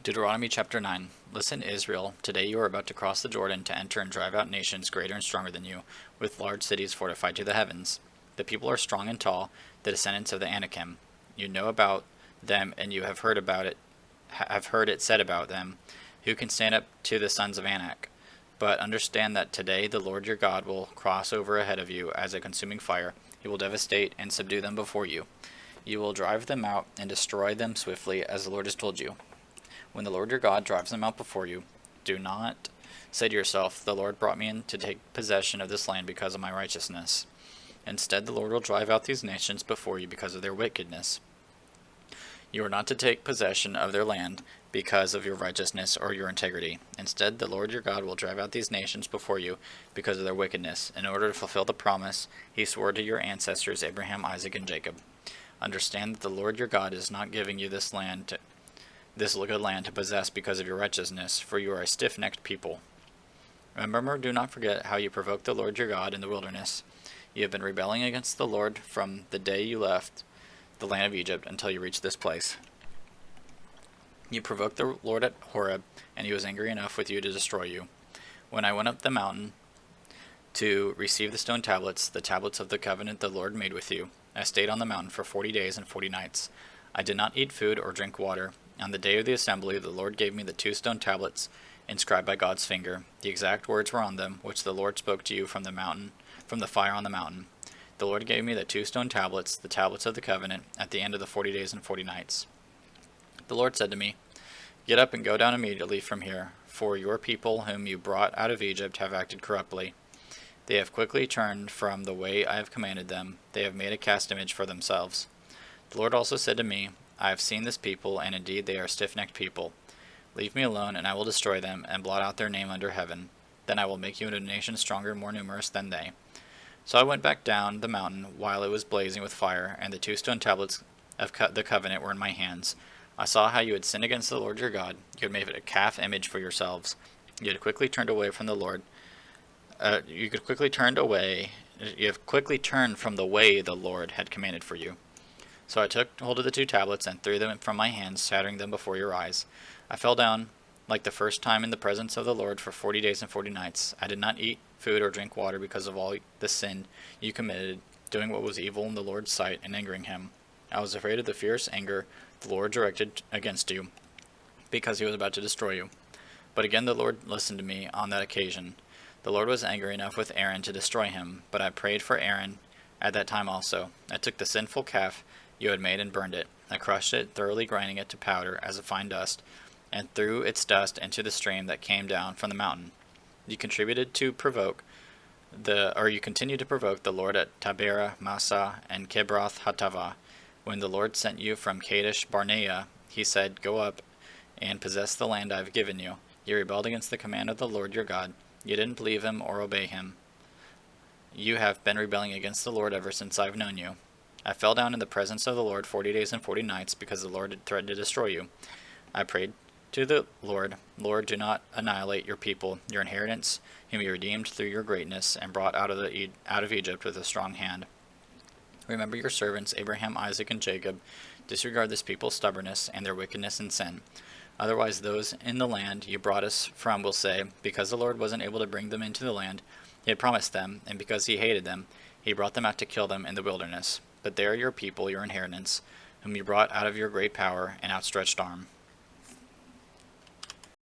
Deuteronomy chapter 9. Listen, Israel, today you are about to cross the Jordan to enter and drive out nations greater and stronger than you, with large cities fortified to the heavens. The people are strong and tall, the descendants of the Anakim. You know about them, and you have heard it said about them, who can stand up to the sons of Anak. But understand that today the Lord your God will cross over ahead of you as a consuming fire. He will devastate and subdue them before you. You will drive them out and destroy them swiftly, as the Lord has told you. When the Lord your God drives them out before you, do not say to yourself, "The Lord brought me in to take possession of this land because of my righteousness." Instead, the Lord will drive out these nations before you because of their wickedness. You are not to take possession of their land because of your righteousness or your integrity. Instead, the Lord your God will drive out these nations before you because of their wickedness, in order to fulfill the promise he swore to your ancestors Abraham, Isaac, and Jacob. Understand that the Lord your God is not giving you this good land to possess because of your righteousness, for you are a stiff-necked people. Remember, do not forget how you provoked the Lord your God in the wilderness. You have been rebelling against the Lord from the day you left the land of Egypt until you reached this place. You provoked the Lord at Horeb, and he was angry enough with you to destroy you. When I went up the mountain to receive the stone tablets, the tablets of the covenant the Lord made with you, I stayed on the mountain for 40 days and 40 nights. I did not eat food or drink water. On the day of the assembly, the Lord gave me the 2 stone tablets inscribed by God's finger. The exact words were on them, which the Lord spoke to you from the fire on the mountain. The Lord gave me the 2 stone tablets, the tablets of the covenant, at the end of the 40 days and 40 nights. The Lord said to me, "Get up and go down immediately from here, for your people whom you brought out of Egypt have acted corruptly. They have quickly turned from the way I have commanded them. They have made a cast image for themselves." The Lord also said to me, "I have seen this people, and indeed they are a stiff-necked people. Leave me alone, and I will destroy them, and blot out their name under heaven. Then I will make you into a nation stronger and more numerous than they." So I went back down the mountain while it was blazing with fire, and the 2 stone tablets of the covenant were in my hands. I saw how you had sinned against the Lord your God. You had made a calf image for yourselves. You had quickly turned away from the Lord. You have quickly turned from the way the Lord had commanded for you. So I took hold of the 2 tablets and threw them from my hands, shattering them before your eyes. I fell down like the first time in the presence of the Lord for 40 days and 40 nights. I did not eat food or drink water because of all the sin you committed, doing what was evil in the Lord's sight and angering him. I was afraid of the fierce anger the Lord directed against you, because he was about to destroy you. But again the Lord listened to me on that occasion. The Lord was angry enough with Aaron to destroy him, but I prayed for Aaron at that time also. I took the sinful calf you had made and burned it. I crushed it, thoroughly grinding it to powder as a fine dust, and threw its dust into the stream that came down from the mountain. You continued to provoke the Lord at Taberah, Massah, and Kibroth Hattaavah. When the Lord sent you from Kadesh Barnea, he said, "Go up and possess the land I have given you." You rebelled against the command of the Lord your God. You didn't believe him or obey him. You have been rebelling against the Lord ever since I have known you. I fell down in the presence of the Lord 40 days and 40 nights because the Lord had threatened to destroy you. I prayed to the Lord, "Lord, do not annihilate your people, your inheritance, whom you redeemed through your greatness and brought out of Egypt with a strong hand. Remember your servants Abraham, Isaac, and Jacob. Disregard this people's stubbornness and their wickedness and sin. Otherwise those in the land you brought us from will say, because the Lord wasn't able to bring them into the land he had promised them, and because he hated them, he brought them out to kill them in the wilderness. But they are your people, your inheritance, whom you brought out of your great power and outstretched arm."